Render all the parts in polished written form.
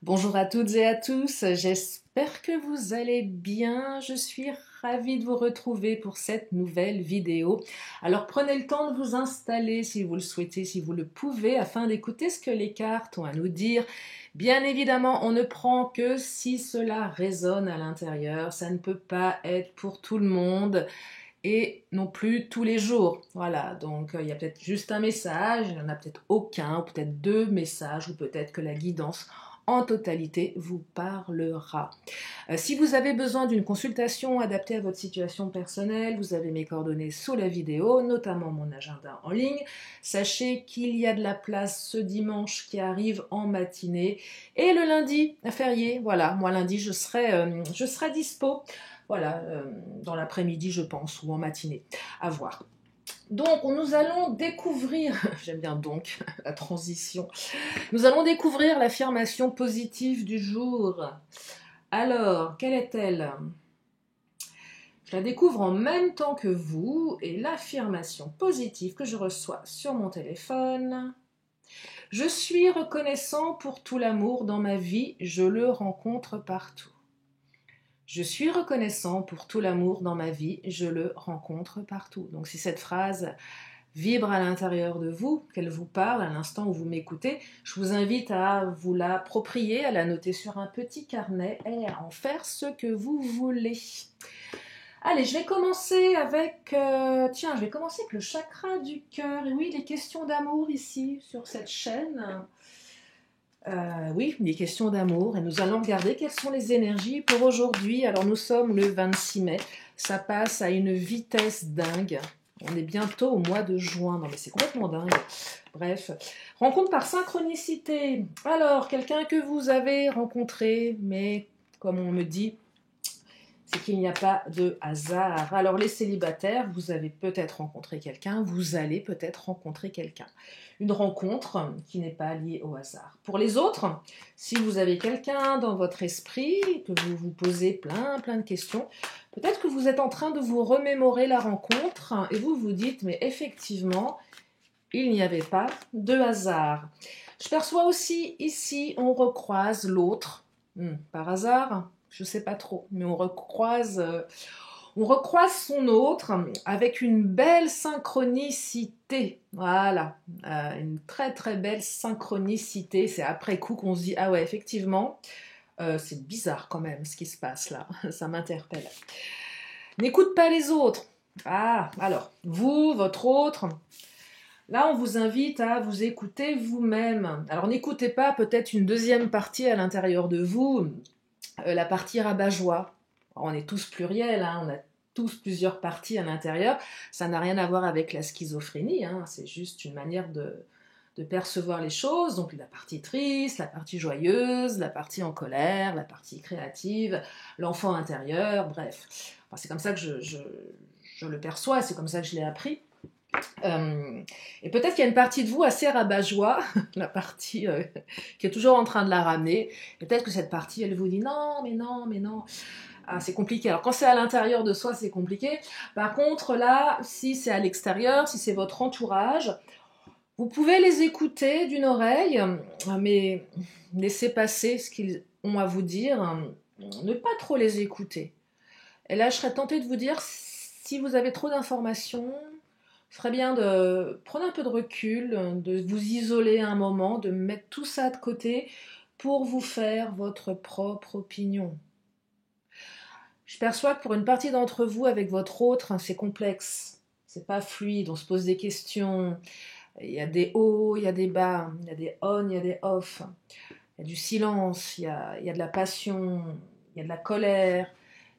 Bonjour à toutes et à tous, j'espère que vous allez bien. Je suis ravie de vous retrouver pour cette nouvelle vidéo. Alors prenez le temps de vous installer si vous le souhaitez, si vous le pouvez, afin d'écouter ce que les cartes ont à nous dire. Bien évidemment, on ne prend que si cela résonne à l'intérieur. Ça ne peut pas être pour tout le monde et non plus tous les jours. Voilà, donc il y a peut-être juste un message, il n'y en a peut-être aucun, ou peut-être deux messages, ou peut-être que la guidance en totalité vous parlera. Si vous avez besoin d'une consultation adaptée à votre situation personnelle, vous avez mes coordonnées sous la vidéo, notamment mon agenda en ligne. Sachez qu'il y a de la place ce dimanche qui arrive en matinée et le lundi, férié. Voilà, moi lundi je serai dispo. Voilà, dans l'après-midi je pense, ou en matinée, à voir. Donc, nous allons découvrir, j'aime bien donc la transition, nous allons découvrir l'affirmation positive du jour. Alors, quelle est-elle? Je la découvre en même temps que vous et l'affirmation positive que je reçois sur mon téléphone. Je suis reconnaissant pour tout l'amour dans ma vie, je le rencontre partout. Je suis reconnaissant pour tout l'amour dans ma vie, je le rencontre partout. Donc si cette phrase vibre à l'intérieur de vous, qu'elle vous parle à l'instant où vous m'écoutez, je vous invite à vous l'approprier, à la noter sur un petit carnet et à en faire ce que vous voulez. Allez, je vais commencer avec le chakra du cœur. Et oui, les questions d'amour ici sur cette chaîne. Oui, des questions d'amour. Et nous allons regarder quelles sont les énergies pour aujourd'hui. Alors nous sommes le 26 mai. Ça passe à une vitesse dingue. On est bientôt au mois de juin. Non mais c'est complètement dingue. Bref. Rencontre par synchronicité. Alors, quelqu'un que vous avez rencontré, mais comme on me dit, c'est qu'il n'y a pas de hasard. Alors les célibataires, vous avez peut-être rencontré quelqu'un, vous allez peut-être rencontrer quelqu'un. Une rencontre qui n'est pas liée au hasard. Pour les autres, si vous avez quelqu'un dans votre esprit, que vous vous posez plein de questions, peut-être que vous êtes en train de vous remémorer la rencontre et vous vous dites, mais effectivement, il n'y avait pas de hasard. Je perçois aussi ici, on recroise l'autre. Par hasard, je ne sais pas trop, mais on recroise son autre avec une belle synchronicité. Voilà, une très belle synchronicité. C'est après coup qu'on se dit, ah ouais, effectivement, c'est bizarre quand même ce qui se passe là. Ça m'interpelle. N'écoute pas les autres. Ah, alors, vous, votre autre, là, on vous invite à vous écouter vous-même. Alors, n'écoutez pas peut-être une deuxième partie à l'intérieur de vous, la partie rabat-joie. On est tous pluriels, hein, on a tous plusieurs parties à l'intérieur. Ça n'a rien à voir avec la schizophrénie, hein, c'est juste une manière de percevoir les choses. Donc, la partie triste, la partie joyeuse, la partie en colère, la partie créative, l'enfant intérieur, bref. Enfin, c'est comme ça que je le perçois, c'est comme ça que je l'ai appris. Et peut-être qu'il y a une partie de vous assez rabat-joie, la partie qui est toujours en train de la ramener. Et peut-être que cette partie, elle vous dit non, mais non, mais non. Ah, c'est compliqué. Alors quand c'est à l'intérieur de soi, c'est compliqué. Par contre, là, si c'est à l'extérieur, si c'est votre entourage, vous pouvez les écouter d'une oreille, mais laissez passer ce qu'ils ont à vous dire. Ne pas trop les écouter. Et là, je serais tentée de vous dire, si vous avez trop d'informations, ce serait bien de prendre un peu de recul, de vous isoler un moment, de mettre tout ça de côté pour vous faire votre propre opinion. Je perçois que pour une partie d'entre vous, avec votre autre, c'est complexe, c'est pas fluide, on se pose des questions, il y a des hauts, il y a des bas, il y a des on, il y a des off, il y a du silence, il y a de la passion, il y a de la colère,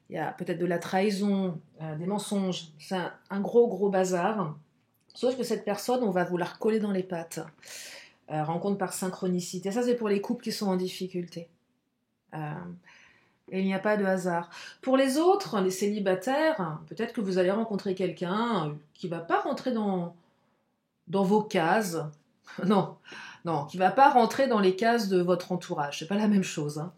il y a peut-être de la trahison, des mensonges, c'est un gros bazar. Sauf que cette personne, on va vous la recoller dans les pattes. Rencontre par synchronicité. Ça, c'est pour les couples qui sont en difficulté. Et il n'y a pas de hasard. Pour les autres, les célibataires, peut-être que vous allez rencontrer quelqu'un qui ne va pas rentrer dans vos cases. Non, Non, qui ne va pas rentrer dans les cases de votre entourage. C'est pas la même chose, hein.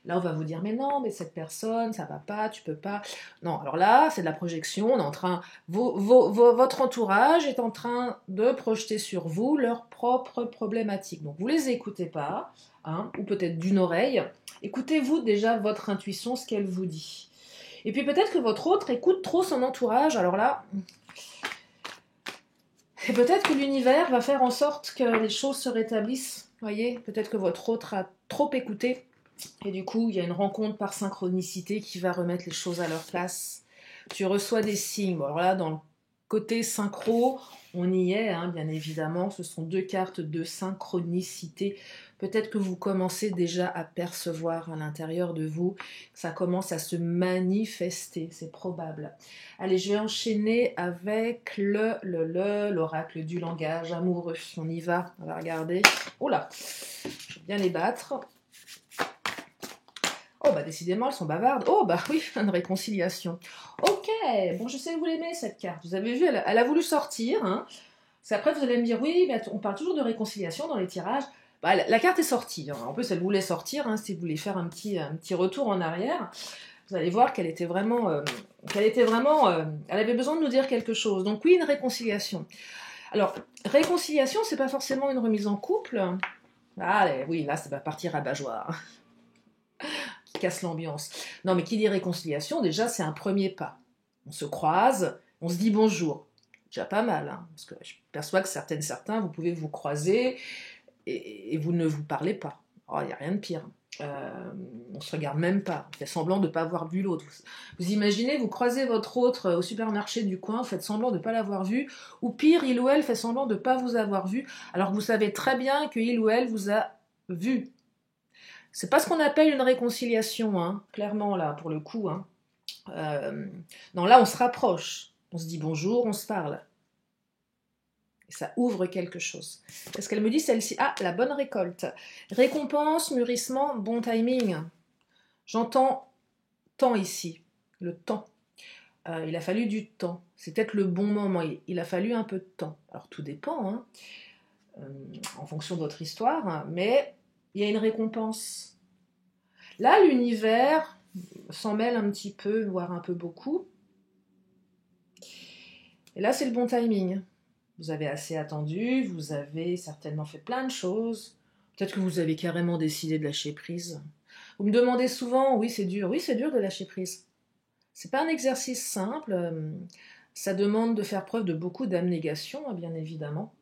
Là, on va vous dire, mais non, mais cette personne, ça va pas, tu peux pas. Non, alors là, c'est de la projection. On est en train, votre entourage est en train de projeter sur vous leurs propres problématiques. Donc, vous les écoutez pas, hein, ou peut-être d'une oreille. Écoutez-vous déjà votre intuition, ce qu'elle vous dit. Et puis peut-être que votre autre écoute trop son entourage. Alors là, et peut-être que l'univers va faire en sorte que les choses se rétablissent. Voyez, peut-être que votre autre a trop écouté. Et du coup, il y a une rencontre par synchronicité qui va remettre les choses à leur place. Tu reçois des signes. Bon, alors là, dans le côté synchro, on y est, hein, bien évidemment. Ce sont 2 cartes de synchronicité. Peut-être que vous commencez déjà à percevoir à l'intérieur de vous, que ça commence à se manifester, c'est probable. Allez, je vais enchaîner avec l'oracle du langage amoureux. On y va, on va regarder. Oh là, je vais bien les battre. Oh bah décidément, elles sont bavardes. Oh bah oui, une réconciliation. Ok, bon je sais que vous l'aimez cette carte. Vous avez vu, elle a voulu sortir. Hein. Après vous allez me dire, oui, mais on parle toujours de réconciliation dans les tirages. Bah, la carte est sortie. Hein. En plus, elle voulait sortir, hein, si vous voulez faire un petit retour en arrière. Vous allez voir qu'elle était vraiment... elle avait besoin de nous dire quelque chose. Donc oui, une réconciliation. Alors, réconciliation, c'est pas forcément une remise en couple. Ah oui, là, ça va partir à bajoire. Qui casse l'ambiance. Non, mais qui dit réconciliation, déjà, c'est un premier pas. On se croise, on se dit bonjour. Déjà pas mal, hein, parce que je perçois que certains, vous pouvez vous croiser et vous ne vous parlez pas. Oh, il n'y a rien de pire. On se regarde même pas. On fait semblant de ne pas avoir vu l'autre. Vous imaginez, vous croisez votre autre au supermarché du coin, vous faites semblant de ne pas l'avoir vu, ou pire, il ou elle fait semblant de ne pas vous avoir vu, alors que vous savez très bien que il ou elle vous a vu. C'est pas ce qu'on appelle une réconciliation, hein, clairement là, pour le coup. Hein. Non, là, on se rapproche. On se dit bonjour, on se parle. Et ça ouvre quelque chose. Qu'est-ce qu'elle me dit, celle-ci? Ah, la bonne récolte. Récompense, mûrissement, bon timing. J'entends temps ici, le temps. Il a fallu du temps. C'est peut-être le bon moment. Il a fallu un peu de temps. Alors, tout dépend, hein, en fonction de votre histoire, hein, mais il y a une récompense. Là, l'univers s'en mêle un petit peu, voire un peu beaucoup. Et là, c'est le bon timing. Vous avez assez attendu, vous avez certainement fait plein de choses. Peut-être que vous avez carrément décidé de lâcher prise. Vous me demandez souvent, oui, c'est dur. Oui, c'est dur de lâcher prise. C'est pas un exercice simple. Ça demande de faire preuve de beaucoup d'abnégation, bien évidemment.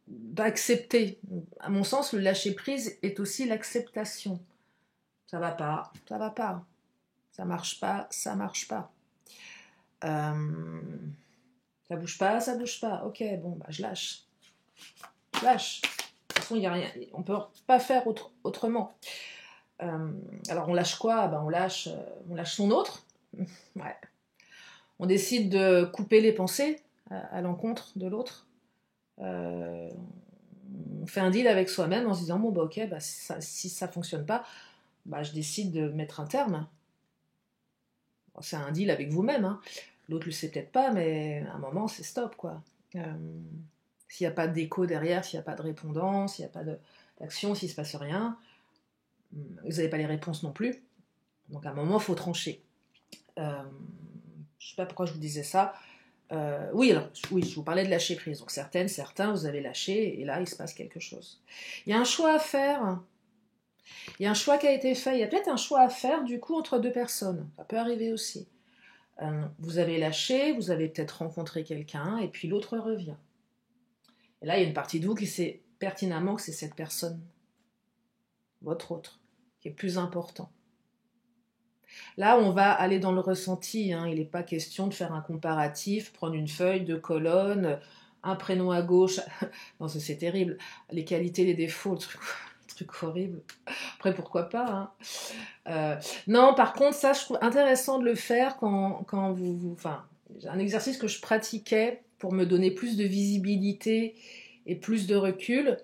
D'accepter. À mon sens, le lâcher prise est aussi l'acceptation. Ça va pas, ça va pas. Ça marche pas, ça marche pas. Ça bouge pas, ça bouge pas. Ok, bon, bah je lâche. Je lâche. De toute façon, il y a rien. On peut pas faire autrement. Alors on lâche quoi? On lâche son autre. Ouais. On décide de couper les pensées à l'encontre de l'autre. On fait un deal avec soi-même en se disant bon bah ok, bah, si ça fonctionne pas, bah, je décide de mettre un terme. Bon, c'est un deal avec vous-même. Hein. L'autre le sait peut-être pas, mais à un moment c'est stop quoi. S'il n'y a pas d'écho derrière, s'il n'y a pas de répondant, s'il n'y a pas d'action, s'il ne se passe rien, vous n'avez pas les réponses non plus. Donc à un moment, il faut trancher. Je ne sais pas pourquoi je vous disais ça. Oui, je vous parlais de lâcher prise. Donc certains, vous avez lâché et là, il se passe quelque chose. Il y a un choix à faire. Il y a un choix qui a été fait. Il y a peut-être un choix à faire, du coup, entre 2 personnes. Ça peut arriver aussi. Vous avez lâché, vous avez peut-être rencontré quelqu'un et puis l'autre revient. Et là, il y a une partie de vous qui sait pertinemment que c'est cette personne, votre autre, qui est plus important. Là, on va aller dans le ressenti. Hein. Il n'est pas question de faire un comparatif, prendre une feuille, 2 colonnes, un prénom à gauche. Non, c'est terrible. Les qualités, les défauts, le truc horrible. Après, pourquoi pas. Hein. Non, par contre, ça, je trouve intéressant de le faire quand vous... Enfin, un exercice que je pratiquais pour me donner plus de visibilité et plus de recul.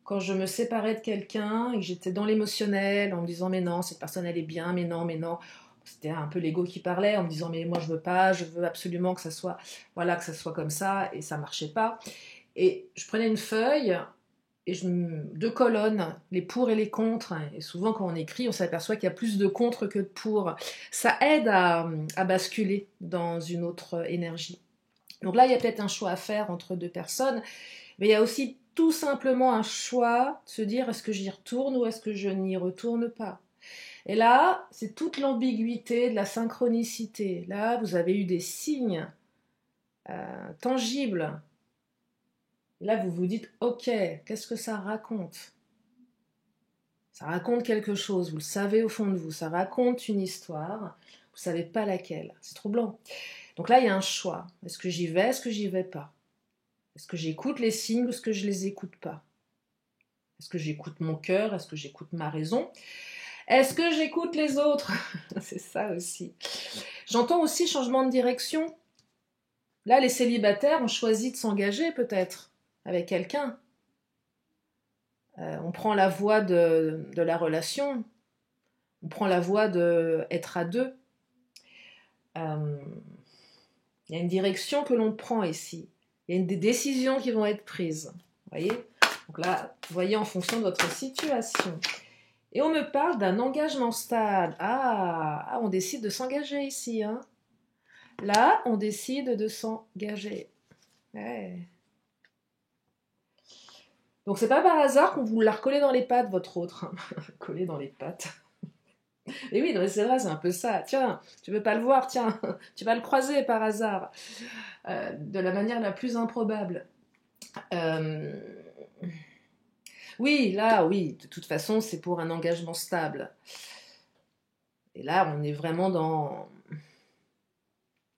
Quand je me séparais de quelqu'un et que j'étais dans l'émotionnel en me disant mais non, cette personne elle est bien, mais non, mais non. C'était un peu l'ego qui parlait en me disant mais moi je veux pas, je veux absolument que ça soit, voilà, que ça soit comme ça et ça marchait pas. Et je prenais une feuille et deux colonnes, les pour et les contre. Et souvent, quand on écrit, on s'aperçoit qu'il y a plus de contre que de pour. Ça aide à basculer dans une autre énergie. Donc là, il y a peut-être un choix à faire entre deux personnes, mais il y a aussi tout simplement un choix de se dire est-ce que j'y retourne ou est-ce que je n'y retourne pas. Et là, c'est toute l'ambiguïté de la synchronicité. Là, vous avez eu des signes tangibles. Là, vous vous dites ok, qu'est-ce que ça raconte? Ça raconte quelque chose, vous le savez au fond de vous, ça raconte une histoire, vous ne savez pas laquelle. C'est troublant. Donc là, il y a un choix. Est-ce que j'y vais, est-ce que j'y vais pas? Est-ce que j'écoute les signes ou est-ce que je les écoute pas? Est-ce que j'écoute mon cœur? Est-ce que j'écoute ma raison? Est-ce que j'écoute les autres? C'est ça aussi. J'entends aussi changement de direction. Là, les célibataires ont choisi de s'engager peut-être avec quelqu'un. On prend la voie de la relation. On prend la voie d'être à deux. Il y a une direction que l'on prend ici. Il y a des décisions qui vont être prises. Vous voyez? Donc là, vous voyez en fonction de votre situation. Et on me parle d'un engagement stable. Ah, on décide de s'engager ici. Hein. Là, on décide de s'engager. Ouais. Donc c'est pas par hasard qu'on vous l'a recollé dans les pattes, votre autre. Collé dans les pattes. Et oui, c'est vrai, c'est un peu ça. Tiens, tu veux pas le voir, tiens, tu vas le croiser par hasard. De la manière la plus improbable. Oui, là, oui, de toute façon, c'est pour un engagement stable. Et là, on est vraiment dans...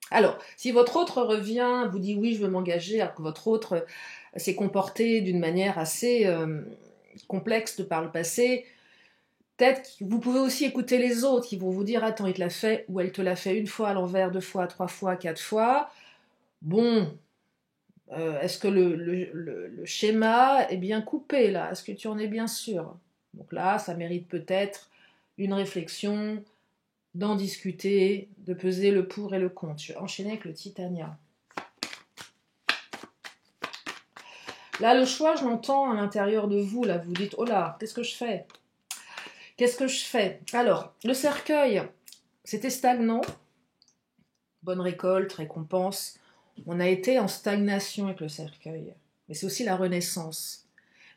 Alors, si votre autre revient, vous dit oui, je veux m'engager, alors que votre autre s'est comporté d'une manière assez complexe par le passé, peut-être que vous pouvez aussi écouter les autres qui vont vous dire attends, il te l'a fait ou elle te l'a fait une fois à l'envers, 2 fois, 3 fois, 4 fois. Bon, est-ce que le schéma est bien coupé là? Est-ce que tu en es bien sûr? Donc là, ça mérite peut-être une réflexion, d'en discuter, de peser le pour et le contre. Je vais enchaîner avec le Titania. Là, le choix, je l'entends à l'intérieur de vous. Là, vous dites, oh là, qu'est-ce que je fais? Qu'est-ce que je fais? Alors, le cercueil, c'était stagnant. Bonne récolte, récompense. On a été en stagnation avec le cercueil. Mais c'est aussi la renaissance.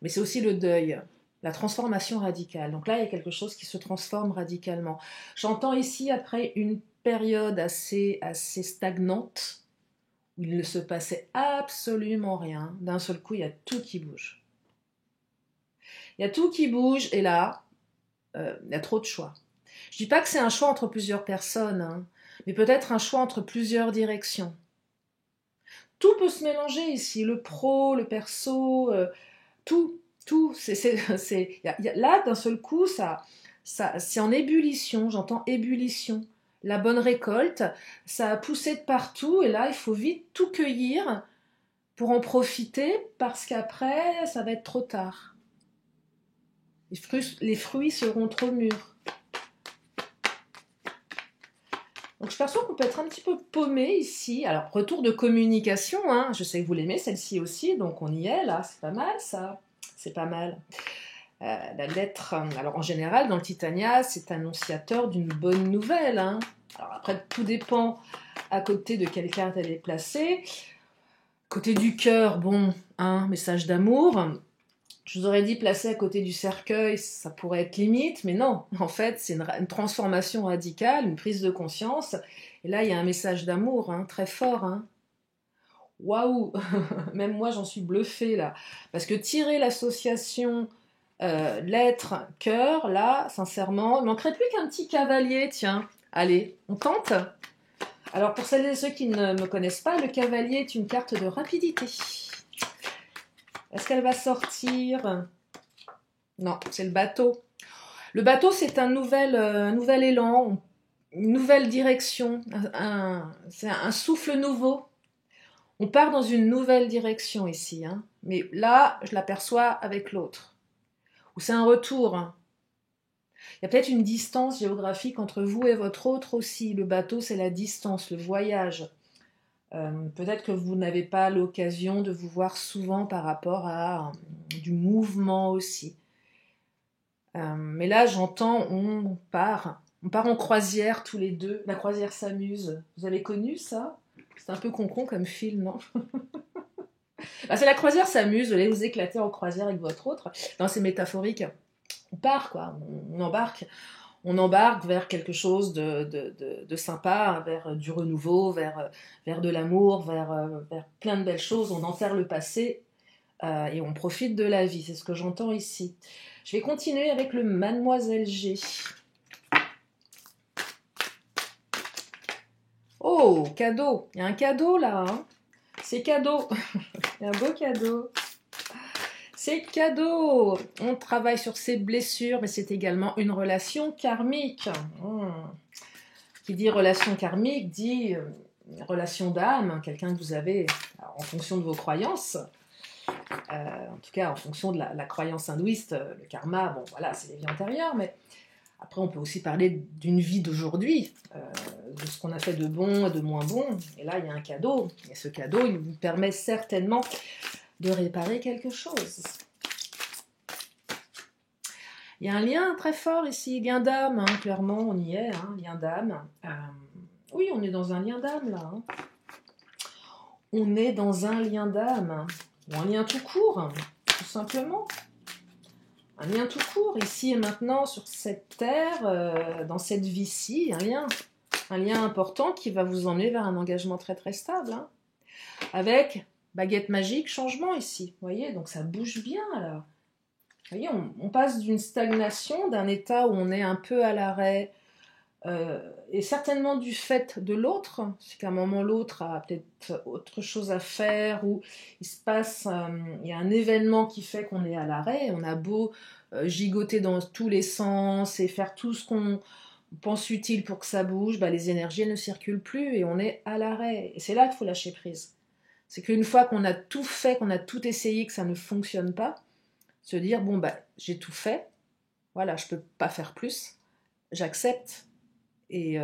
Mais c'est aussi le deuil, la transformation radicale. Donc là, il y a quelque chose qui se transforme radicalement. J'entends ici, après une période assez stagnante, où il ne se passait absolument rien, d'un seul coup, il y a tout qui bouge. Il y a tout qui bouge, et là, il y a trop de choix. Je ne dis pas que c'est un choix entre plusieurs personnes, hein, mais peut-être un choix entre plusieurs directions. Tout peut se mélanger ici, le pro, le perso, tout. Là, d'un seul coup, c'est en ébullition, j'entends ébullition. La bonne récolte, ça a poussé de partout, et là, il faut vite tout cueillir pour en profiter, parce qu'après, ça va être trop tard. Les fruits seront trop mûrs. Donc je perçois qu'on peut être un petit peu paumé ici. Alors, retour de communication, hein. Je sais que vous l'aimez, celle-ci aussi, donc on y est, là, c'est pas mal, ça. C'est pas mal. La lettre, alors en général, dans le Titania, c'est annonciateur d'une bonne nouvelle. Hein. Alors après, tout dépend à côté de quelle carte elle est placée. Côté du cœur, bon, un message d'amour. Je vous aurais dit placer à côté du cercueil, ça pourrait être limite, mais non, en fait, c'est une transformation radicale, une prise de conscience. Et là, il y a un message d'amour, hein, très fort. Hein. Waouh, même moi, j'en suis bluffée là. Parce que tirer l'association lettre, cœur, là, sincèrement, il manquerait plus qu'un petit cavalier, tiens. Allez, on tente. Alors, pour celles et ceux qui ne me connaissent pas, le cavalier est une carte de rapidité. Est-ce qu'elle va sortir? Non, c'est le bateau. Le bateau, c'est un nouvel élan, une nouvelle direction, c'est un souffle nouveau. On part dans une nouvelle direction ici, hein. Mais là, je l'aperçois avec l'autre. Ou c'est un retour. Hein. Il y a peut-être une distance géographique entre vous et votre autre aussi. Le bateau, c'est la distance, le voyage. Peut-être que vous n'avez pas l'occasion de vous voir souvent par rapport à du mouvement aussi. Mais là, j'entends, on part en croisière tous les deux. La croisière s'amuse. Vous avez connu ça? C'est un peu con comme film, non? Bah, c'est la croisière s'amuse, vous allez vous éclater en croisière avec votre autre. Non, c'est métaphorique. On part, quoi. On embarque. On embarque vers quelque chose de sympa, vers du renouveau, vers de l'amour, vers plein de belles choses. On enterre le passé et on profite de la vie. C'est ce que j'entends ici. Je vais continuer avec le Mademoiselle G. Oh, cadeau. Il y a un cadeau là. Hein. C'est cadeau. Il y a un beau cadeau. C'est cadeau. On travaille sur ses blessures, mais c'est également une relation karmique. Qui dit relation karmique dit relation d'âme, quelqu'un que vous avez en fonction de vos croyances. En tout cas, en fonction de la croyance hindouiste, le karma, bon voilà, c'est les vies antérieures, mais après on peut aussi parler d'une vie d'aujourd'hui, de ce qu'on a fait de bon et de moins bon. Et là, il y a un cadeau. Et ce cadeau, il vous permet certainement de réparer quelque chose. Il y a un lien très fort ici, lien d'âme, hein, clairement, on y est, hein, lien d'âme. Oui, on est dans un lien d'âme, là. Hein. On est dans un lien d'âme, ou un lien tout court, tout simplement. Un lien tout court, ici et maintenant, sur cette terre, dans cette vie-ci, un lien important qui va vous emmener vers un engagement très très stable. Hein. Avec baguette magique, changement ici, vous voyez, donc ça bouge bien, là. Vous voyez, on passe d'une stagnation, d'un état où on est un peu à l'arrêt, et certainement du fait de l'autre, c'est qu'à un moment l'autre a peut-être autre chose à faire, ou il se passe, il y a un événement qui fait qu'on est à l'arrêt, on a beau gigoter dans tous les sens et faire tout ce qu'on pense utile pour que ça bouge, bah, les énergies elles ne circulent plus et on est à l'arrêt. Et c'est là qu'il faut lâcher prise. C'est qu'une fois qu'on a tout fait, qu'on a tout essayé, que ça ne fonctionne pas, se dire, bon, bah, j'ai tout fait, voilà, je peux pas faire plus, j'accepte, et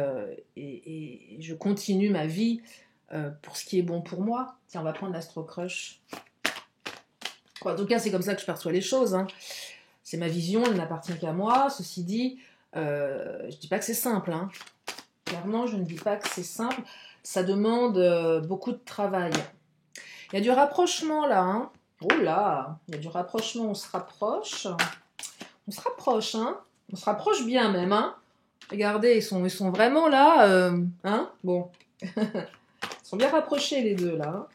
je continue ma vie pour ce qui est bon pour moi. Tiens, on va prendre l'Astro Crush. En tout cas, c'est comme ça que je perçois les choses. Hein. C'est ma vision, elle n'appartient qu'à moi. Ceci dit, je dis pas que c'est simple. Hein. Clairement, je ne dis pas que c'est simple. Ça demande beaucoup de travail. Il y a du rapprochement là. Hein. Oh là, il y a du rapprochement, on se rapproche. On se rapproche, hein. On se rapproche bien même, hein. Regardez, ils sont vraiment là, hein. Bon. Ils sont bien rapprochés les deux là. Hein.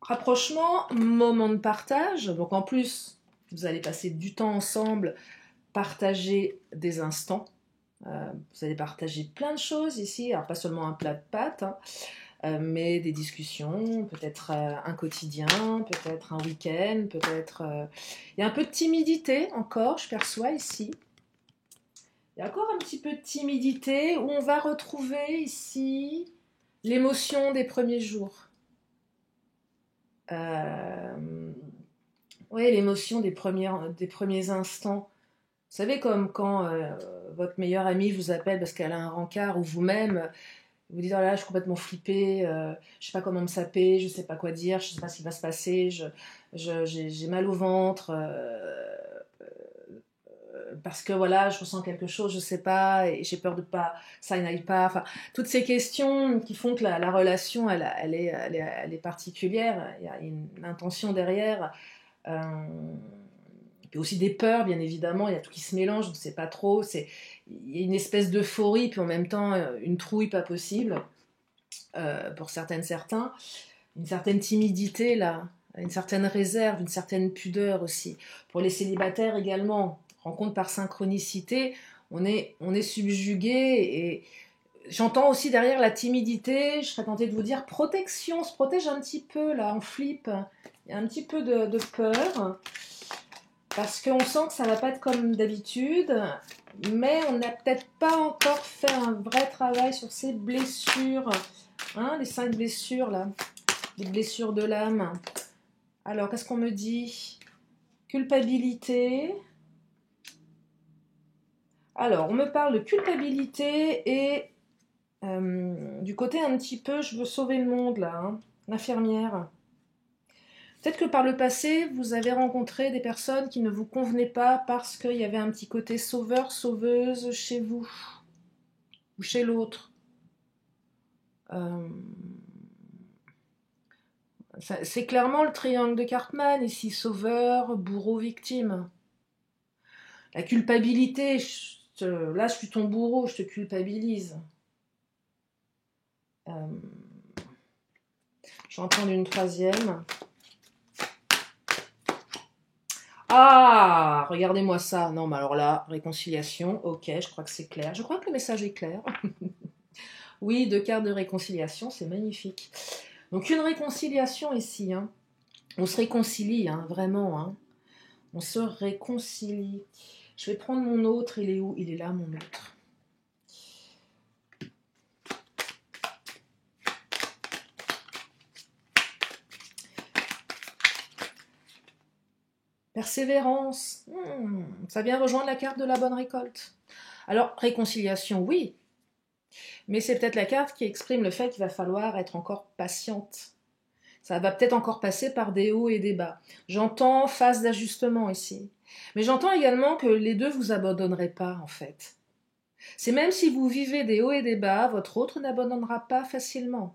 Rapprochement, moment de partage. Donc en plus, vous allez passer du temps ensemble, partager des instants. Vous allez partager plein de choses ici, alors pas seulement un plat de pâtes, hein, mais des discussions, peut-être un quotidien, peut-être un week-end, peut-être... Il y a un peu de timidité encore, je perçois ici. Il y a encore un petit peu de timidité où on va retrouver ici l'émotion des premiers jours. Oui, l'émotion des premiers instants. Vous savez, comme quand votre meilleure amie vous appelle parce qu'elle a un rencard, ou vous-même, vous dites, oh là, je suis complètement flippée, je sais pas comment me saper, je sais pas quoi dire, je sais pas ce qui va se passer, j'ai mal au ventre, parce que voilà, je ressens quelque chose, je sais pas, et j'ai peur de pas, ça n'aille pas. Enfin, toutes ces questions qui font que la relation, elle est particulière. Il y a une intention derrière. Puis aussi des peurs, bien évidemment. Il y a tout qui se mélange, on ne sait pas trop. Il y a une espèce d'euphorie, puis en même temps une trouille pas possible pour certains. Une certaine timidité là, une certaine réserve, une certaine pudeur aussi. Pour les célibataires également. Rencontre par synchronicité, on est subjugué, et j'entends aussi derrière la timidité, je serais tentée de vous dire protection, on se protège un petit peu là, on flippe, il y a un petit peu de peur, parce qu'on sent que ça va pas être comme d'habitude, mais on n'a peut-être pas encore fait un vrai travail sur ces blessures, hein, les 5 blessures là, les blessures de l'âme. Alors, qu'est-ce qu'on me dit? Culpabilité. Alors, on me parle de culpabilité et Du côté un petit peu, je veux sauver le monde là, hein, l'infirmière. Peut-être que par le passé, vous avez rencontré des personnes qui ne vous convenaient pas parce qu'il y avait un petit côté sauveur, sauveuse chez vous ou chez l'autre. Euh, c'est clairement le triangle de Cartman ici, sauveur, bourreau, victime. La culpabilité, là je suis ton bourreau, je te culpabilise. J'en prends une troisième. Ah, regardez-moi ça. Non, mais alors là, réconciliation, ok, je crois que c'est clair. Je crois que le message est clair. Oui, 2 cartes de réconciliation, c'est magnifique. Donc une réconciliation ici, hein. On se réconcilie, hein, vraiment. Hein. On se réconcilie. Je vais prendre mon autre, il est où? Il est là, mon autre. Persévérance, ça vient rejoindre la carte de la bonne récolte. Alors, réconciliation, oui, mais c'est peut-être la carte qui exprime le fait qu'il va falloir être encore patiente. Ça va peut-être encore passer par des hauts et des bas. J'entends phase d'ajustement ici. Mais j'entends également que les deux ne vous abandonneraient pas, en fait. C'est même si vous vivez des hauts et des bas, votre autre n'abandonnera pas facilement.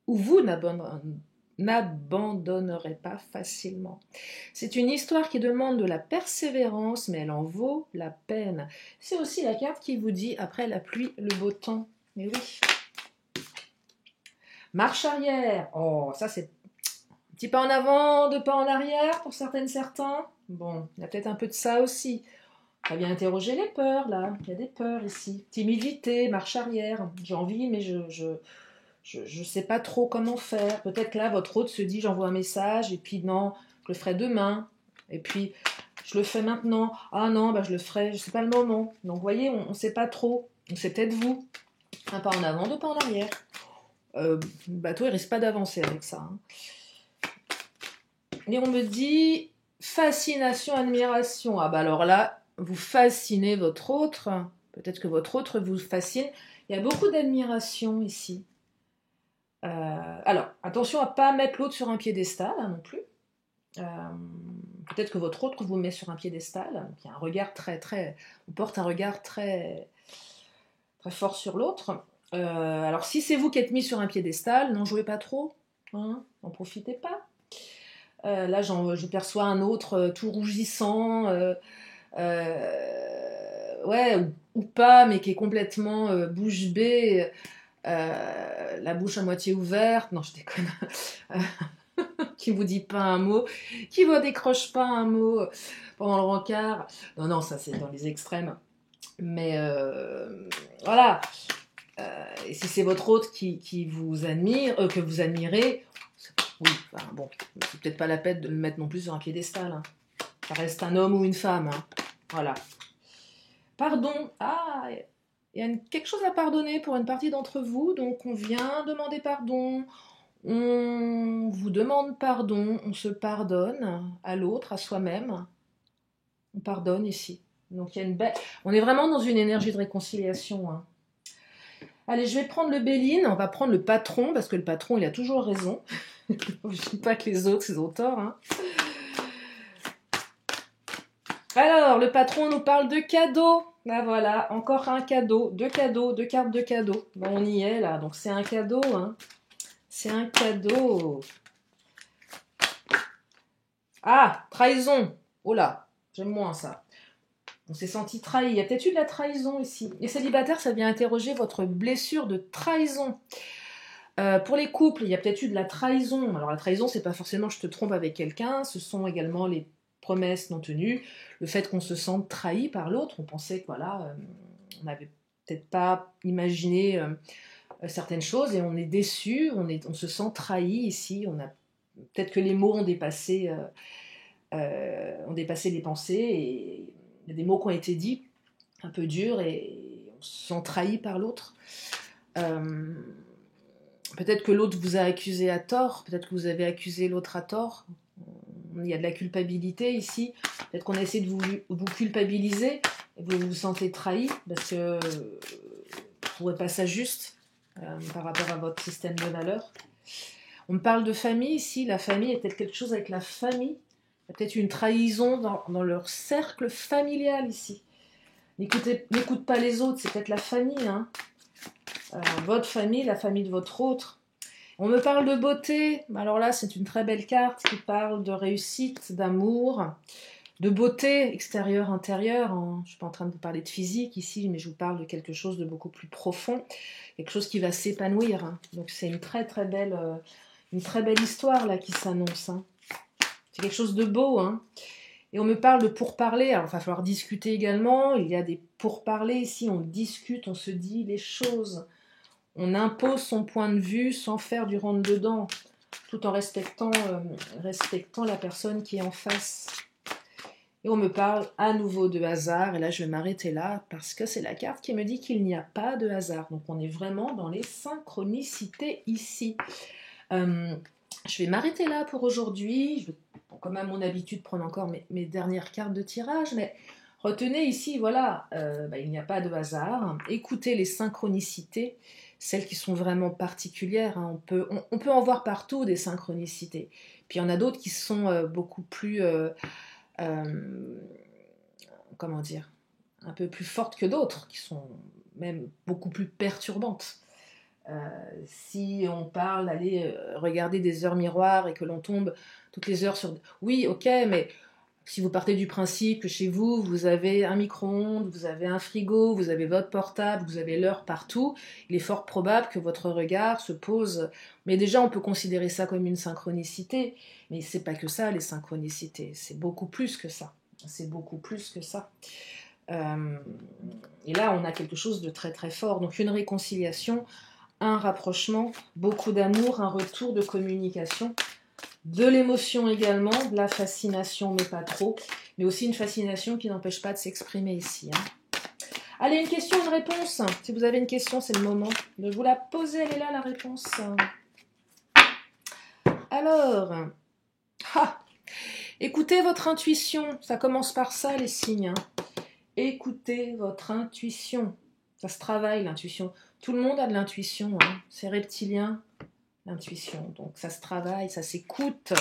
Ou vous n'abandonnerez pas facilement. C'est une histoire qui demande de la persévérance, mais elle en vaut la peine. C'est aussi la carte qui vous dit, après la pluie, le beau temps. Mais oui. Marche arrière. Oh, ça c'est un petit pas en avant, 2 pas en arrière pour certains. Bon, il y a peut-être un peu de ça aussi. On va bien interroger les peurs, là. Il y a des peurs ici. Timidité, marche arrière. J'ai envie, mais je sais pas trop comment faire. Peut-être que là, votre hôte se dit, j'envoie un message, et puis non, je le ferai demain. Et puis, je le fais maintenant. Ah non, bah, je le ferai, je sais pas le moment. Donc, vous voyez, on ne sait pas trop. Donc, c'est peut-être vous. 1 pas en avant, 2 pas en arrière. Le bateau, il risque pas d'avancer avec ça. Hein. Et on me dit fascination, admiration. Ah bah alors là, vous fascinez votre autre. Peut-être que votre autre vous fascine. Il y a beaucoup d'admiration ici. Alors, attention à ne pas mettre l'autre sur un piédestal hein, non plus. Peut-être que votre autre vous met sur un piédestal. Donc, il y a un regard on porte un regard très, très fort sur l'autre. Alors, si c'est vous qui êtes mis sur un piédestal, n'en jouez pas trop. Hein, n'en profitez pas. Là, je perçois un autre tout rougissant, ouais, ou pas, mais qui est complètement bouche bée, la bouche à moitié ouverte. Non, je déconne. Qui vous dit pas un mot, qui vous décroche pas un mot pendant le rencard. Non, non, ça c'est dans les extrêmes. Mais voilà. Et si c'est votre hôte qui vous admire, que vous admirez, oui, enfin, bon, c'est peut-être pas la peine de le mettre non plus sur un piédestal. Hein. Ça reste un homme ou une femme. Hein. Voilà. Pardon. Ah, il y a quelque chose à pardonner pour une partie d'entre vous, donc on vient demander pardon. On vous demande pardon, on se pardonne à l'autre, à soi-même. On pardonne ici. Donc il y a une belle... On est vraiment dans une énergie de réconciliation. Hein. Allez, je vais prendre le Béline, on va prendre le patron, parce que le patron, il a toujours raison. Je ne dis pas que les autres, ils ont tort. Hein. Alors, le patron nous parle de cadeaux. Ah voilà, encore un cadeau. 2 cadeaux, 2 cartes de cadeaux. Bon, on y est là, donc c'est un cadeau. Hein. C'est un cadeau. Ah, trahison. Oh là, j'aime moins ça. On s'est senti trahi. Il y a peut-être eu de la trahison ici. Les célibataires, ça vient interroger votre blessure de trahison. Pour les couples, il y a peut-être eu de la trahison. Alors la trahison, c'est pas forcément je te trompe avec quelqu'un. Ce sont également les promesses non tenues, le fait qu'on se sente trahi par l'autre. On pensait que voilà, on n'avait peut-être pas imaginé certaines choses et on est déçu. On se sent trahi ici. On a peut-être que les mots ont dépassé les pensées et il y a des mots qui ont été dits un peu durs et on se sent trahi par l'autre. Peut-être que l'autre vous a accusé à tort, peut-être que vous avez accusé l'autre à tort. Il y a de la culpabilité ici. Peut-être qu'on a essayé de vous culpabiliser et vous vous sentez trahi parce que vous ne trouvez pas ça juste. par rapport à votre système de valeurs. On me parle de famille ici, la famille est peut-être quelque chose avec la famille, il y a peut-être une trahison dans leur cercle familial ici. N'écoute pas les autres, c'est peut-être la famille, hein. Votre famille, la famille de votre autre. On me parle de beauté, alors là c'est une très belle carte qui parle de réussite, d'amour, de beauté extérieure, intérieure. Je ne suis pas en train de vous parler de physique ici, mais je vous parle de quelque chose de beaucoup plus profond, quelque chose qui va s'épanouir, hein. Donc c'est une très belle histoire là qui s'annonce, hein. C'est quelque chose de beau, hein. Et on me parle de pourparlers, alors il va falloir discuter également, il y a des pourparlers ici, on discute, on se dit les choses, on impose son point de vue sans faire du rentre-dedans, tout en respectant la personne qui est en face. Et on me parle à nouveau de hasard, et là je vais m'arrêter là, parce que c'est la carte qui me dit qu'il n'y a pas de hasard, donc on est vraiment dans les synchronicités ici. Je vais m'arrêter là pour aujourd'hui. Je vais, comme à mon habitude, prendre encore mes dernières cartes de tirage. Mais retenez ici, voilà, il n'y a pas de hasard. Écoutez les synchronicités, celles qui sont vraiment particulières, hein. On peut en voir partout des synchronicités. Puis il y en a d'autres qui sont beaucoup plus, comment dire, un peu plus fortes que d'autres, qui sont même beaucoup plus perturbantes. Si on parle d'aller regarder des heures miroirs et que l'on tombe toutes les heures sur... Oui, ok, mais si vous partez du principe que chez vous, vous avez un micro-ondes, vous avez un frigo, vous avez votre portable, vous avez l'heure partout, il est fort probable que votre regard se pose... Mais déjà, on peut considérer ça comme une synchronicité, mais c'est pas que ça, les synchronicités, c'est beaucoup plus que ça. C'est beaucoup plus que ça. Et là, on a quelque chose de très fort. Donc une réconciliation, un rapprochement, beaucoup d'amour, un retour de communication, de l'émotion également, de la fascination mais pas trop, mais aussi une fascination qui n'empêche pas de s'exprimer ici, hein. Allez, une question, une réponse. Si vous avez une question, c'est le moment de vous la poser. Elle est là, la réponse. Alors, écoutez votre intuition. Ça commence par ça, les signes, hein. Écoutez votre intuition. Ça se travaille, l'intuition. Tout le monde a de l'intuition, hein. C'est reptilien, l'intuition. Donc ça se travaille, ça s'écoute.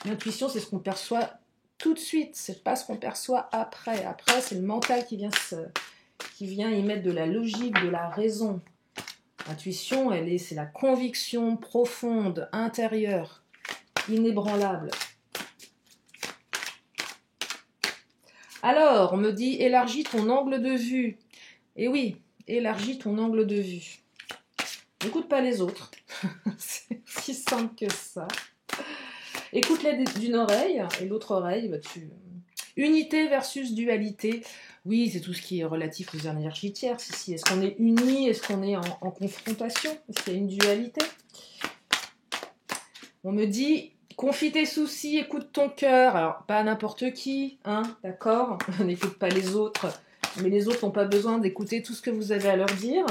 L'intuition, c'est ce qu'on perçoit tout de suite. C'est pas ce qu'on perçoit après. Après, c'est le mental qui vient y mettre de la logique, de la raison. L'intuition, c'est la conviction profonde, intérieure, inébranlable. Alors, on me dit, élargis ton angle de vue. Et oui, élargis ton angle de vue. N'écoute pas les autres. C'est aussi simple que ça. Écoute-les d'une oreille et l'autre oreille, unité versus dualité. Oui, c'est tout ce qui est relatif aux énergies tierces ici. Est-ce qu'on est unis? Est-ce qu'on est en confrontation? Est-ce qu'il y a une dualité? On me dit, confie tes soucis, écoute ton cœur. Alors, pas n'importe qui, hein, d'accord? N'écoute pas les autres. Mais les autres n'ont pas besoin d'écouter tout ce que vous avez à leur dire.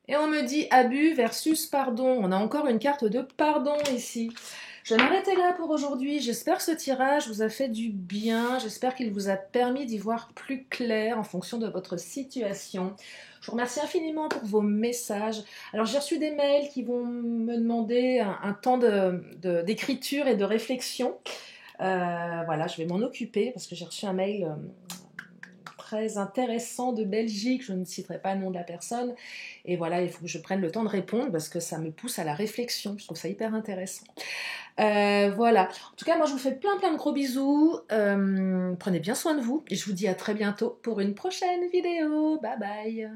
Et on me dit abus versus pardon. On a encore une carte de pardon ici. Je vais m'arrêter là pour aujourd'hui. J'espère que ce tirage vous a fait du bien. J'espère qu'il vous a permis d'y voir plus clair en fonction de votre situation. Je vous remercie infiniment pour vos messages. Alors, j'ai reçu des mails qui vont me demander un temps d'écriture et de réflexion. Voilà, je vais m'en occuper parce que j'ai reçu un mail... très intéressant de Belgique, je ne citerai pas le nom de la personne, et voilà, il faut que je prenne le temps de répondre parce que ça me pousse à la réflexion, je trouve ça hyper intéressant. Voilà, en tout cas, moi je vous fais plein de gros bisous, prenez bien soin de vous, et je vous dis à très bientôt pour une prochaine vidéo, bye bye.